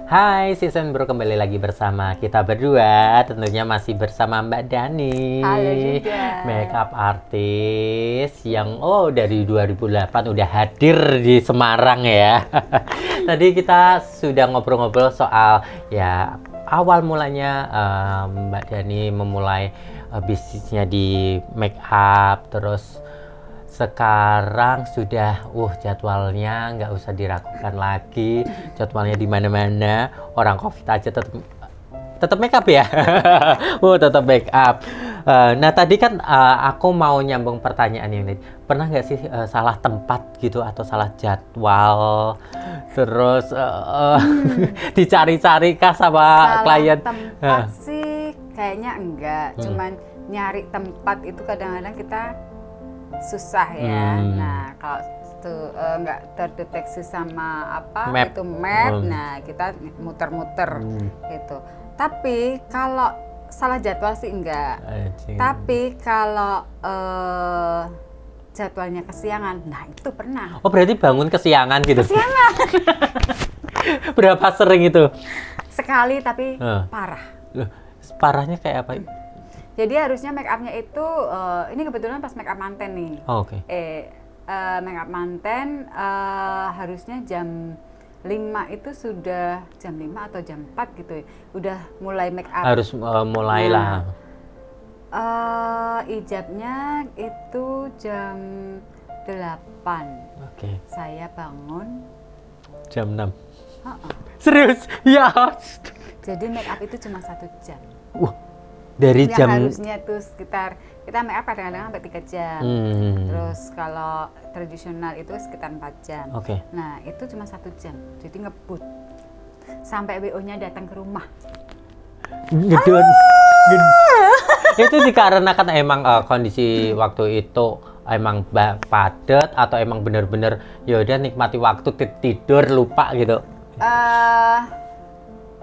Hai Season Bro, kembali lagi bersama kita berdua. Tentunya masih bersama Mbak Dani. Halo juga. Makeup artis yang dari 2008 udah hadir di Semarang ya. Tadi kita sudah ngobrol-ngobrol soal ya awal mulanya Mbak Dani memulai bisnisnya di makeup, terus sekarang sudah jadwalnya nggak usah diragukan lagi, jadwalnya di mana-mana. Orang COVID aja tetap make up ya. Tetap make up. Nah tadi kan aku mau nyambung pertanyaan ini. Pernah nggak sih salah tempat gitu atau salah jadwal, terus dicari-cari kah sama Salah klien? tempat sih kayaknya enggak, cuman nyari tempat itu kadang-kadang kita susah ya. Nah kalau itu nggak terdeteksi sama Map. itu map, nah kita muter-muter gitu. Tapi kalau salah jadwal sih enggak. Tapi kalau jadwalnya kesiangan, nah itu pernah. Oh berarti bangun kesiangan gitu? Kesiangan. Berapa sering itu? Sekali tapi parah. Loh, parahnya kayak apa? Jadi harusnya make upnya itu, ini kebetulan pas make up manten nih. Oh, oke. Make up manten harusnya jam 5 itu sudah, jam 5 atau jam 4 gitu ya, udah mulai make up. Harus mulailah. Ijabnya itu jam 8. Oke. Saya bangun Jam 6. Serius? Ya. jadi make up itu cuma 1 jam. Dari Yang jam harusnya tuh sekitar, kita make up kadang-kadang sampai 3 jam. Terus kalau tradisional itu sekitar 4 jam. Oke. Nah itu cuma 1 jam, jadi ngebut sampai WO-nya datang ke rumah. Gedon. Itu dikarenakan emang kondisi waktu itu emang padat atau emang bener-bener yaudah nikmati waktu tidur lupa gitu?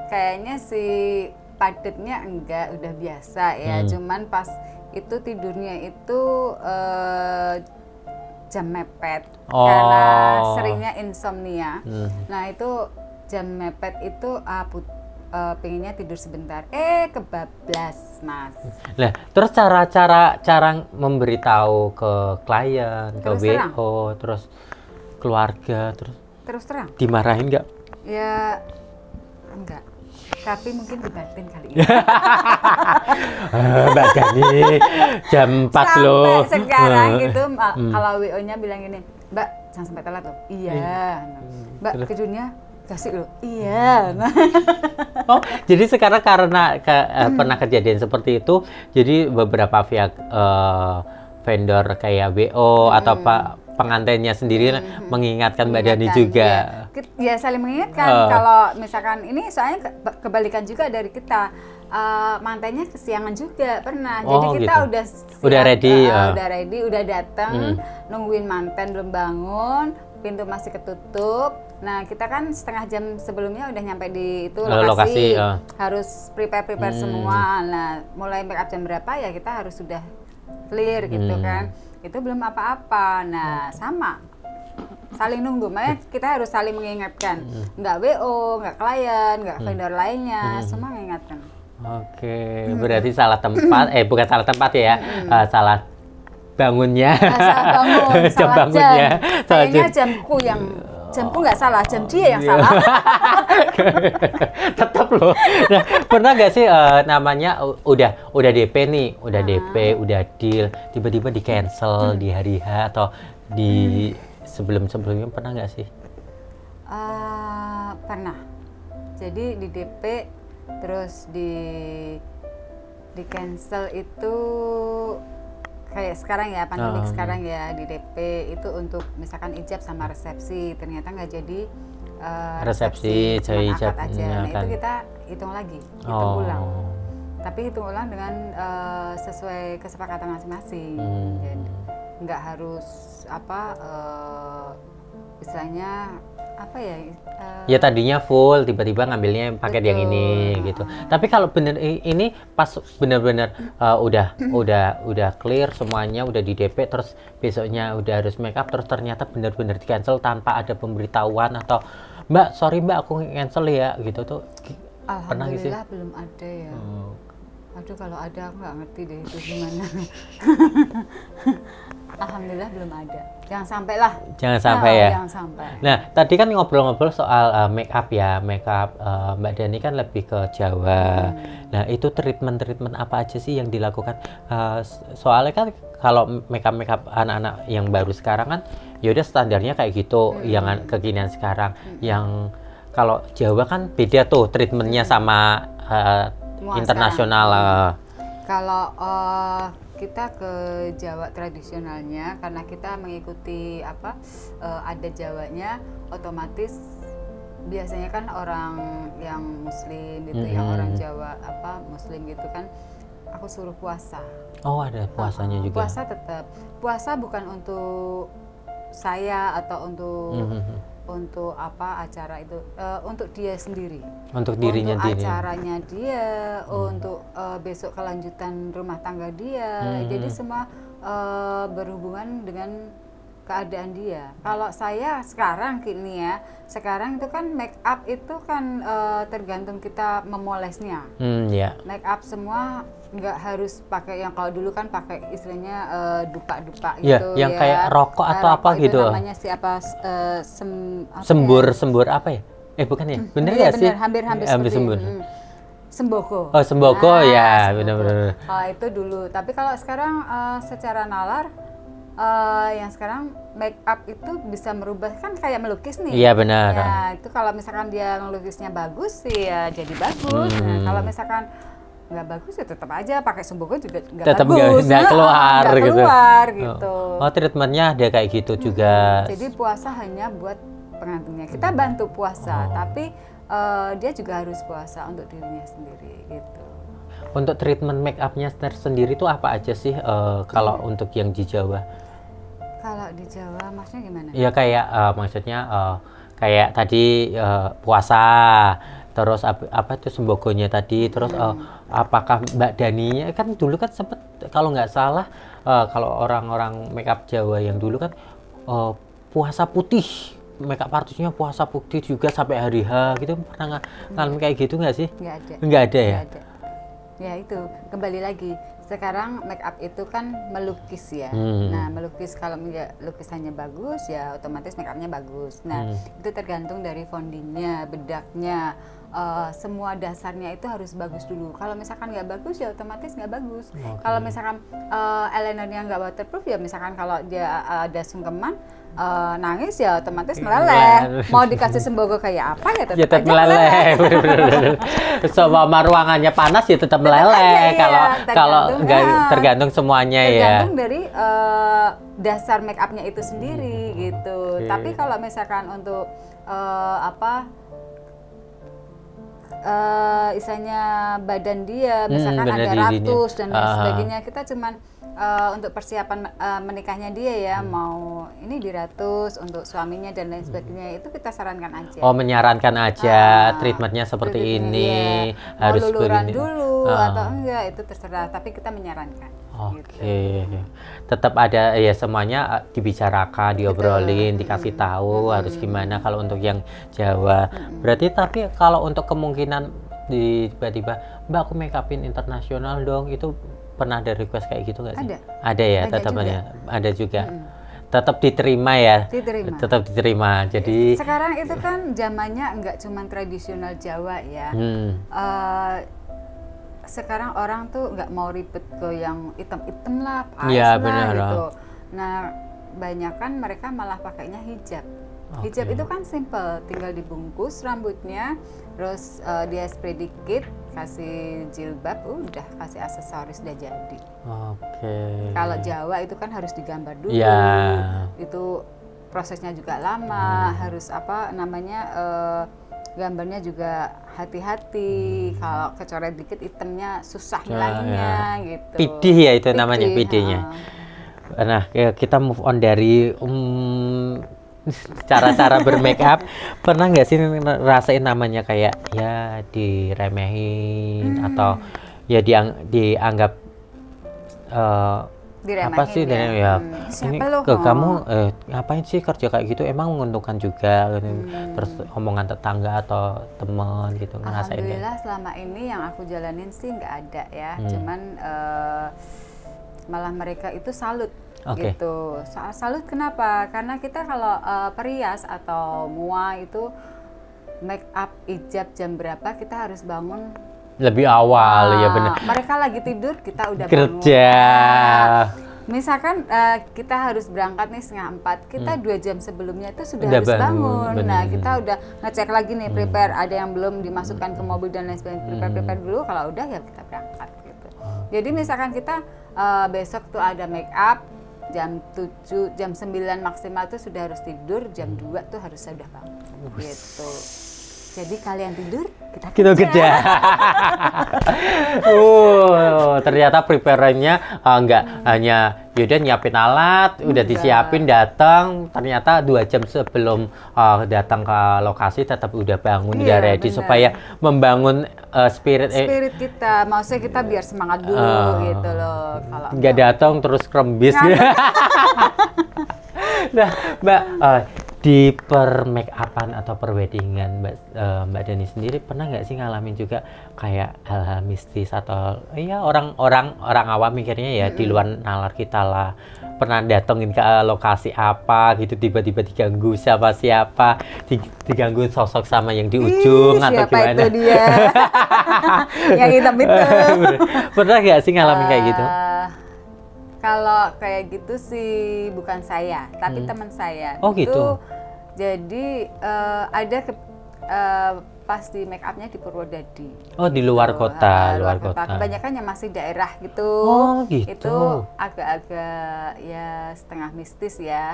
Kayaknya sih padatnya enggak, udah biasa ya. Cuman pas itu tidurnya itu jam mepet karena seringnya insomnia. Nah itu jam mepet itu pengennya tidur sebentar, kebablas mas. Nah terus cara memberitahu ke klien, Terus ke terang. WO, terus keluarga, Terus terang dimarahin nggak? ya enggak, tapi mungkin dibatin kali ya. Mbak Dani jam 4 loh. Sampai sekarang gitu kalau WO-nya bilang gini, Mbak jangan sampai telat loh. Iya. Mbak tidurnya kasih loh. Iya. Oh, jadi sekarang karena pernah kejadian seperti itu, jadi beberapa pihak vendor kayak WO atau pengantinnya sendiri mengingatkan Mbak Dani juga. Ya saling mengingatkan. Kalau misalkan ini soalnya kebalikan juga dari kita. Mantannya kesiangan juga pernah. Jadi kita gitu. udah siap, Udah ready, udah ready, udah datang, nungguin mantan belum bangun, pintu masih ketutup. Nah kita kan setengah jam sebelumnya udah nyampe di itu lokasi, harus prepare semua. Nah mulai make up jam berapa ya kita harus sudah clear gitu kan. Itu belum apa-apa. Nah sama, saling nunggu, makanya kita harus saling mengingatkan. Nggak WO, nggak klien, nggak vendor lainnya, semua mengingatkan. Oke, berarti salah tempat, bukan salah tempat ya, salah bangunnya. Salah bangun, jam salah bangunnya. jam. Kayaknya jamku nggak salah, jam dia yang salah. Tetap loh. Nah, pernah nggak sih namanya udah DP nih, udah DP, udah deal, tiba-tiba di cancel di hari H atau di sebelumnya pernah nggak sih? Pernah. Jadi di DP terus di cancel itu kayak sekarang ya, pandemik sekarang ya, di DP itu untuk misalkan ijab sama resepsi, ternyata nggak jadi resepsi jadi cuma ijab akad aja. Nah itu kita hitung lagi, hitung ulang. Tapi hitung ulang dengan sesuai kesepakatan masing-masing. Jadi nggak harus istilahnya apa ya? Ya tadinya full, tiba-tiba ngambilnya paket yang ini gitu. Tapi kalau bener ini pas bener-bener udah clear semuanya, udah di DP, terus besoknya udah harus make up, terus ternyata bener-bener di cancel tanpa ada pemberitahuan atau Mbak, sorry Mbak, aku cancel ya gitu tuh. Pernah gitu? Alhamdulillah belum ada ya. Aduh, kalau ada aku nggak ngerti deh itu gimana. Alhamdulillah belum ada. Jangan sampai lah. Jangan sampai ya. Jangan sampai. Nah, tadi kan ngobrol-ngobrol soal make up ya. Make up Mbak Dani kan lebih ke Jawa. Nah, itu treatment apa aja sih yang dilakukan? Soalnya kan kalau make up anak-anak yang baru sekarang kan ya udah standarnya kayak gitu, yang kekinian sekarang. Yang kalau Jawa kan beda tuh treatmentnya sama internasional. Kalau kita ke Jawa tradisionalnya, karena kita mengikuti adat Jawanya, otomatis biasanya kan orang yang Muslim gitu, yang orang Jawa Muslim gitu kan, aku suruh puasa. Oh, ada puasanya juga. Puasa tetap. Puasa bukan untuk saya atau untuk acara itu, untuk dia sendiri, untuk dirinya untuk diri, acaranya dia, untuk besok kelanjutan rumah tangga dia. Jadi semua berhubungan dengan keadaan dia. Kalau saya sekarang sekarang itu kan make up itu kan tergantung kita memolesnya. Make up semua nggak harus pakai yang kalau dulu kan pakai istilahnya dupa-dupa gitu yang kayak rokok atau apa gitu. Namanya sembur apa ya? Bukan ya? Bener ya sih? Hampir sembur. Semboko. Oh, semboko ya, benar-benar. Itu dulu. Tapi kalau sekarang secara nalar, yang sekarang make up itu bisa merubah, kan kayak melukis nih. Iya, benar. Ya, itu kalau misalkan dia melukisnya bagus sih ya jadi bagus. Nah, kalau misalkan nggak bagus ya tetap aja pakai semboko juga nggak bagus. Nggak keluar gitu. Oh, treatmentnya ada kayak gitu juga. Jadi puasa hanya buat pengantinnya. Kita bantu puasa, tapi dia juga harus puasa untuk dirinya sendiri gitu. Untuk treatment make upnya sendiri itu apa aja sih kalau untuk yang di Jawa? Kalau di Jawa maksudnya gimana? Ya kayak maksudnya kayak tadi puasa, terus apa itu sembogonya tadi, terus apakah Mbak Daninya kan dulu kan sempet kalau nggak salah kalau orang-orang make up Jawa yang dulu kan puasa putih, make up artisnya puasa putih juga sampai hari H gitu, pernah ngalamin kayak gitu nggak sih? Nggak ada ya? Nggak ada. Ya itu kembali lagi, sekarang make up itu kan melukis ya. Nah, melukis kalau lukisannya bagus ya otomatis make upnya bagus. Nah, itu tergantung dari foundingnya, bedaknya, semua dasarnya itu harus bagus dulu. Kalau misalkan nggak bagus ya otomatis nggak bagus. Kalau misalkan eyelinernya nggak waterproof ya, misalkan kalau dia ada sungkeman, nangis ya otomatis meleleh. Mau dikasih sembogo kayak apa ya tetap aja meleleh. Selama ruangannya panas ya tetap meleleh. Kalau nggak tergantung semuanya tergantung dari dasar make upnya itu sendiri gitu. Tapi kalau misalkan untuk istilahnya badan dia, misalkan ada ratus dan lain sebagainya, kita cuman untuk persiapan menikahnya dia ya, mau ini diratus untuk suaminya dan lain sebagainya, itu kita sarankan aja. Oh, menyarankan aja treatmentnya seperti ini, harus luluran dulu atau enggak itu terserah, tapi kita menyarankan. Oke. Tetap ada ya, semuanya dibicarakan, diobrolin, dikasih tahu harus gimana kalau untuk yang Jawa. Berarti tapi kalau untuk kemungkinan tiba-tiba Mbak aku make upin internasional dong, itu pernah ada request kayak gitu nggak sih? Ada ya, tetapnya ada juga. Tetap diterima ya? Tetap diterima. Jadi sekarang itu kan zamannya nggak cuma tradisional Jawa ya. Sekarang orang tuh nggak mau ribet ke yang hitam-hitam lah, gitu. Nah, banyakan mereka malah pakainya hijab. Hijab itu kan simple, tinggal dibungkus rambutnya, terus dia spray dikit, kasih jilbab, udah kasih aksesoris udah jadi. Kalau Jawa itu kan harus digambar dulu, itu prosesnya juga lama, harus gambarnya juga hati-hati, kalau kecoret dikit hitamnya susah hilangnya gitu. Pidih ya itu namanya, pidihnya. Nah, kita move on dari cara-cara bermake up. Pernah nggak sih rasain namanya kayak ya diremehin atau ya dianggap Diremehin apa sih ya? ya ini Siapa lo? ke kamu ngapain sih kerja kayak gitu, emang menguntungkan juga gitu. Terus omongan tetangga atau teman gitu ngerasain kayak Alhamdulillah selama ini yang aku jalanin sih nggak ada ya, cuman malah mereka itu salut. Oke. Gitu. Salut kenapa? Karena kita kalau perias atau mua itu make up ijab jam berapa kita harus bangun lebih awal ya benar. Mereka lagi tidur kita udah Kerja. bangun. Misalkan kita harus berangkat nih 3:30, kita 2 jam sebelumnya itu sudah Udah harus bangun, bangun. Nah kita udah ngecek lagi nih prepare, ada yang belum dimasukkan ke mobil dan lain sebagainya, prepare dulu. Kalau udah ya kita berangkat gitu. Jadi misalkan kita besok tuh ada make up jam 7, jam 9 maksimal tuh sudah harus tidur, jam 2 tuh harus sudah bangun gitu. Jadi kalian tidur, kita kerja. Ternyata prepare-nya nggak hanya yaudah nyiapin alat, udah disiapin datang, ternyata 2 jam sebelum datang ke lokasi tetap udah bangun, udah ready bener. supaya membangun spirit kita, maksudnya kita biar semangat dulu gitu loh. Kalau nggak datang terus krembis. Nah, Mbak, di per make upan atau per weddingan Mbak Dani sendiri pernah nggak sih ngalamin juga kayak hal-hal mistis atau ya orang awam mikirnya ya di luar nalar kita lah, pernah datengin ke lokasi apa gitu tiba-tiba diganggu siapa diganggu sosok sama yang di ujung atau siapa gimana? itu dia yang hitam itu. Pernah nggak sih ngalamin kayak gitu? Kalau kayak gitu sih bukan saya, tapi teman saya. Oh gitu. Jadi ada pas di make upnya di Purwodadi. Oh di luar kota, luar kota. Kebanyakan yang masih daerah gitu. Oh gitu. Itu agak-agak ya setengah mistis ya.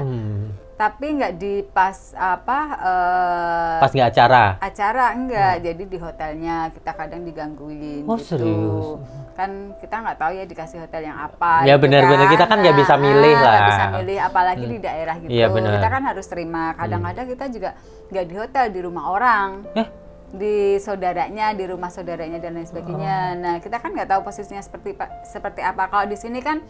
Tapi nggak di pas pas nggak acara enggak, jadi di hotelnya kita kadang digangguin gitu. Serius? Kan kita nggak tahu ya dikasih hotel yang apa ya gitu benar-benar kita kan nggak bisa milih lah, nggak bisa milih apalagi di daerah gitu ya, kita kan harus terima. Kadang-kadang kita juga nggak di hotel, di rumah orang, di saudaranya, di rumah saudaranya dan lain sebagainya. Nah kita kan nggak tahu posisinya seperti apa. Kalau di sini kan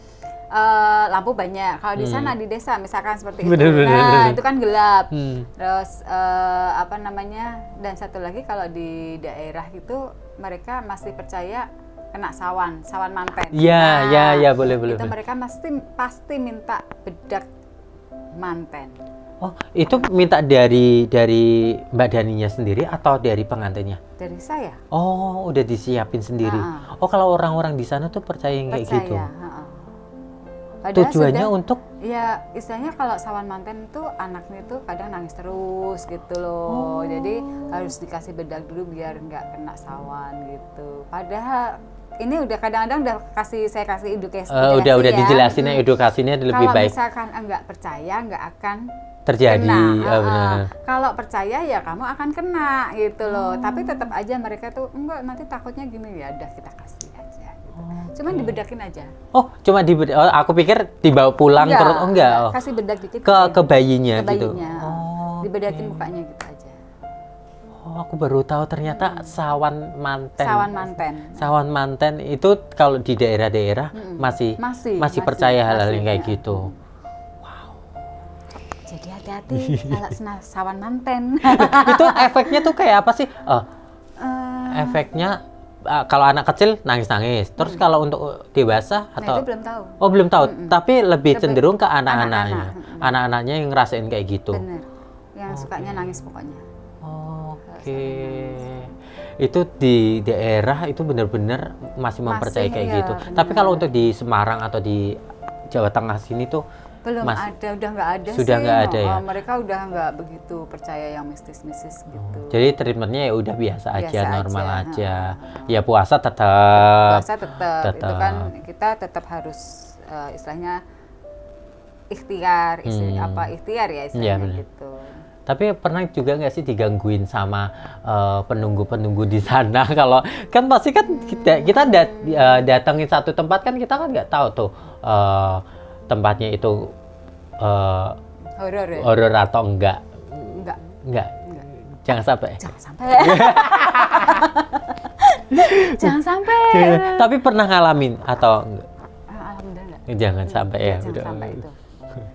lampu banyak. Kalau di sana di desa misalkan seperti itu, nah itu kan gelap. Terus dan satu lagi kalau di daerah itu mereka masih percaya kena sawan manten. Iya, boleh. Itu mereka pasti minta bedak manten. Oh, itu minta dari Mbak Daninya sendiri atau dari pengantinnya? Dari saya. Oh, udah disiapin sendiri. Oh, kalau orang-orang di sana tuh percaya kayak gitu. Tujuannya untuk? Ya, istilahnya kalau sawan manten tuh anaknya tuh kadang nangis terus gitu loh. Jadi harus dikasih bedak dulu biar nggak kena sawan gitu. Padahal ini udah kadang-kadang saya kasih edukasi. Udah dijelasin ya edukasinya lebih baik. Kalau misalkan nggak percaya nggak akan terjadi. Kalau percaya ya kamu akan kena gitu loh. Tapi tetap aja mereka tuh enggak, nanti takutnya gini, ya udah kita kasih aja gitu. Cuman dibedakin aja. Oh, cuma aku pikir dibawa pulang terus enggak. Kasih bedak dikit ke bayinya gitu. Dibedakin mukanya gitu aja. Oh, aku baru tahu ternyata sawan manten. Sawan manten itu kalau di daerah-daerah masih percaya hal-hal yang kayak gitu. Wow. Jadi hati-hati kalau sawan manten. Itu efeknya tuh kayak apa sih? Efeknya kalau anak kecil nangis-nangis. Terus kalau untuk dewasa atau? Itu belum tahu. Oh, belum tahu. Tapi lebih cenderung ke anak-anaknya. Anak-anaknya yang ngerasain kayak gitu. Bener. Yang sukanya nangis pokoknya. Oke. Itu di daerah itu benar-benar masih mempercayai kayak gitu. Bener. Tapi kalau untuk di Semarang atau di Jawa Tengah sini tuh belum ada, udah nggak ada. Sudah nggak ada ya. Mereka udah nggak begitu percaya yang mistis-mistis gitu. Jadi treatmentnya ya udah biasa aja, normal aja. Ya puasa tetap. Itu kan kita tetap harus istilahnya ikhtiar, ikhtiar ya istilahnya gitu. Tapi pernah juga nggak sih digangguin sama penunggu-penunggu di sana? Kalau kan pasti kan kita datangin satu tempat kan kita kan nggak tahu tuh tempatnya itu horor atau enggak. Enggak. Jangan sampai. Jangan sampai. Tapi pernah ngalamin atau enggak? Alhamdulillah. Jangan sampai ya. Jangan sampai itu.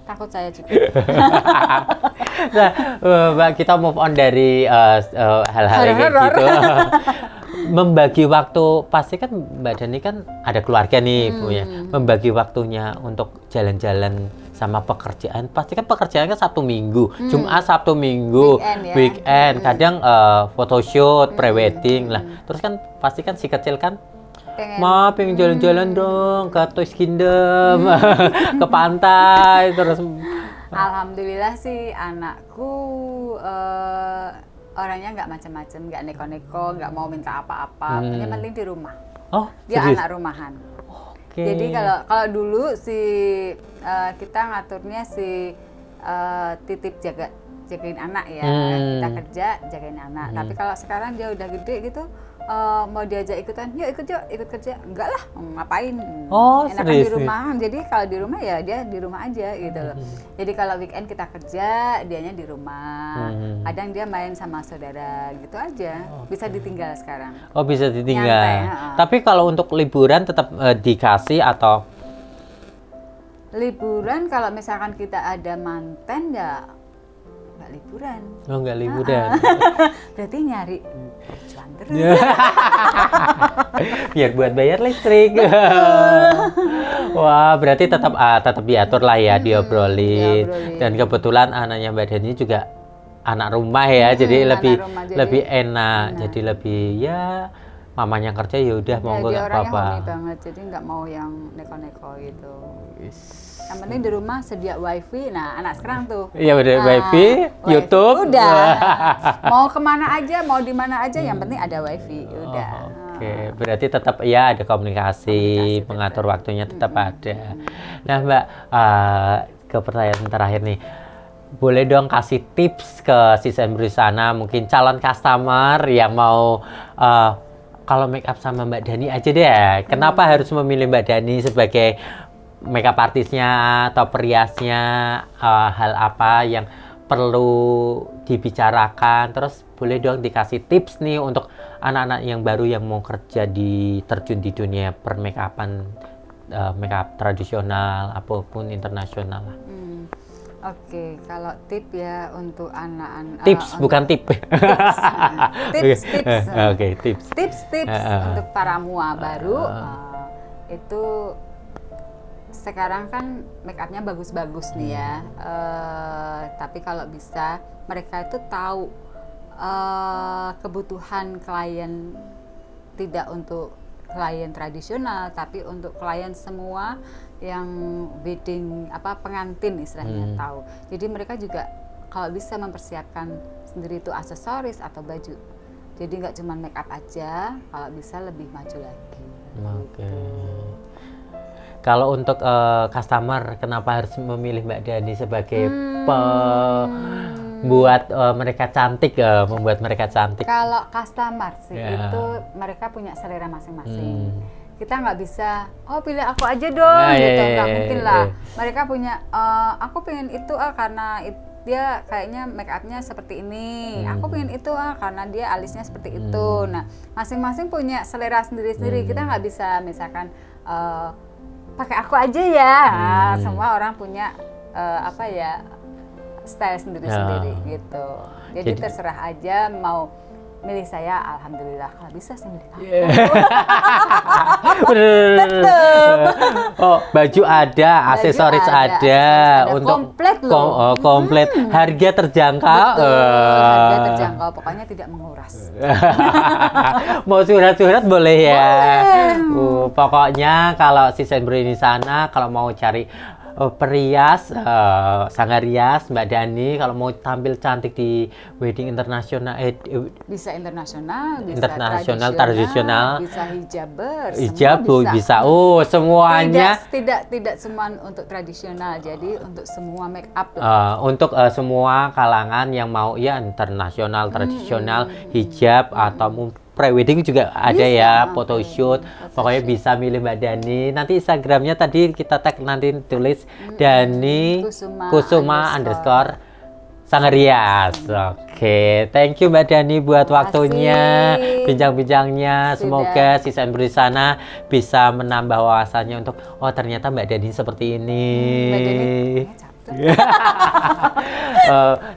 Takut saya juga. Nah, Mbak, kita move on dari hal-hal yang kayak gitu. Membagi waktu, pasti kan Mbak Dani kan ada keluarga nih, Bu ya. Membagi waktunya untuk jalan-jalan sama pekerjaan, pasti kan pekerjaan kan Sabtu Minggu, Jumat Sabtu Minggu, weekend, kadang photoshoot, pre-wedding lah. Terus kan pasti kan si kecil kan pengen jalan-jalan dong ke Toys Kingdom, ke pantai, terus. Alhamdulillah sih anakku orangnya nggak macam-macam, nggak neko-neko, nggak mau minta apa-apa, yang penting di rumah. Oh, dia serius? anak rumahan. Okay. Jadi kalau dulu kita ngaturnya titip jagain anak ya, kita kerja jagain anak. Tapi kalau sekarang dia udah gede gitu, mau diajak ikutan, yuk ikut kerja, enggak lah, ngapain? Enakan di rumah. Jadi kalau di rumah ya dia di rumah aja gitu loh. Jadi kalau weekend kita kerja, dianya di rumah. Kadang dia main sama saudara gitu aja. Bisa ditinggal sekarang. Oh, bisa ditinggal. Nyantai, tapi kalau untuk liburan tetap dikasih atau? Liburan kalau misalkan kita ada manten ya nggak liburan. Oh, nggak liburan. Berarti nyari cuan terus. Biar buat bayar listrik. Wah, berarti tetap diatur lah ya, diobrolin. Dan kebetulan anaknya Mbak Dani juga anak rumah ya, jadi lebih enak. Jadi lebih ya mamanya kerja ya udah monggo nggak apa-apa. Dia orangnya banget, jadi nggak mau yang neko-neko gitu. Yang penting di rumah sedia wifi. Nah, anak sekarang tuh. Iya, udah wifi, YouTube. Udah. Mau kemana aja, mau di mana aja, yang penting ada wifi. Udah. Oke, berarti tetap ya ada komunikasi mengatur waktunya tetap ada. Nah, Mbak, ke pertanyaan terakhir nih. Boleh dong kasih tips ke Sisembri sana, mungkin calon customer yang mau kalau make up sama Mbak Dani aja deh. Kenapa harus memilih Mbak Dani sebagai makeup artisnya atau periasnya, hal apa yang perlu dibicarakan? Terus boleh dong dikasih tips nih untuk anak-anak yang baru yang mau kerja terjun di dunia per make-upan, makeup tradisional apapun internasional lah. Oke, kalau tip ya untuk anak-anak. Tips, bukan tip. Tips. Oke, tips. Tips untuk para mua baru itu. Sekarang kan make upnya bagus-bagus nih ya, tapi kalau bisa mereka itu tahu kebutuhan klien, tidak untuk klien tradisional, tapi untuk klien semua yang wedding pengantin istilahnya tahu. Jadi mereka juga kalau bisa mempersiapkan sendiri itu aksesoris atau baju. Jadi nggak cuma make up aja, kalau bisa lebih maju lagi. Oke. Kalau untuk customer, kenapa harus memilih Mbak Dani sebagai membuat mereka cantik, membuat mereka cantik? Kalau customer sih itu mereka punya selera masing-masing. Kita nggak bisa, pilih aku aja dong, gitu. Nggak mungkin lah. Mereka punya, aku pengen itu karena dia kayaknya make upnya seperti ini. Aku pengen itu karena dia alisnya seperti itu. Nah, masing-masing punya selera sendiri-sendiri. Kita nggak bisa misalkan pakai aku aja ya. Semua orang punya style sendiri-sendiri gitu. Jadi terserah aja mau milih saya, alhamdulillah. Kalau bisa sih milih kamu. Oh, baju ada, aksesoris ada, untuk komplit loh. Komplit. Harga terjangkau. Harga terjangkau, pokoknya tidak menguras. Mau surat-surat boleh ya. Boleh. Pokoknya kalau Sisembri di sana kalau mau cari perias, Sanggarias, Mbak Dani, kalau mau tampil cantik di wedding internasional, bisa internasional, tradisional, bisa hijabers, hijab bisa. Semuanya. Tidak semua untuk tradisional, jadi untuk semua make up. Untuk semua kalangan yang mau ya internasional, tradisional, hijab atau pre-wedding juga ada ya, photoshoot. Pokoknya bisa milih Mbak Dani. Nanti Instagramnya tadi kita tag, nanti tulis Dani Kusuma _ Sang Rias. Oke, thank you Mbak Dani buat waktunya, bincang-bincangnya. Semoga sisaan di sana bisa menambah wawasannya untuk ternyata Mbak Dani seperti ini. Mbak Dani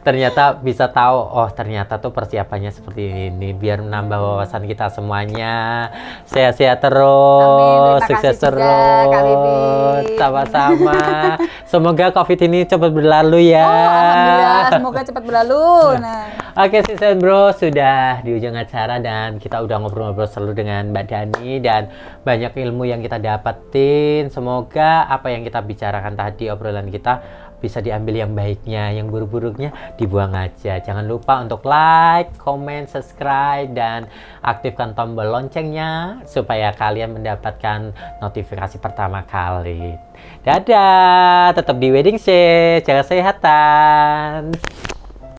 ternyata bisa tahu ternyata tuh persiapannya seperti ini biar menambah wawasan kita semuanya. Sehat-sehat terus. Amin, Sukses juga, terus. Sama-sama. Semoga COVID ini cepat berlalu ya. Alhamdulillah, semoga cepat berlalu. Oke, Sisen Bro, sudah di ujung acara dan kita udah ngobrol-ngobrol seru dengan Mbak Dani dan banyak ilmu yang kita dapetin. Semoga apa yang kita bicarakan tadi, obrolan kita bisa diambil yang baiknya, yang buruk-buruknya dibuang aja. Jangan lupa untuk like, comment, subscribe, dan aktifkan tombol loncengnya supaya kalian mendapatkan notifikasi pertama kali. Dadah, tetap di Wedding Shade, jaga kesehatan.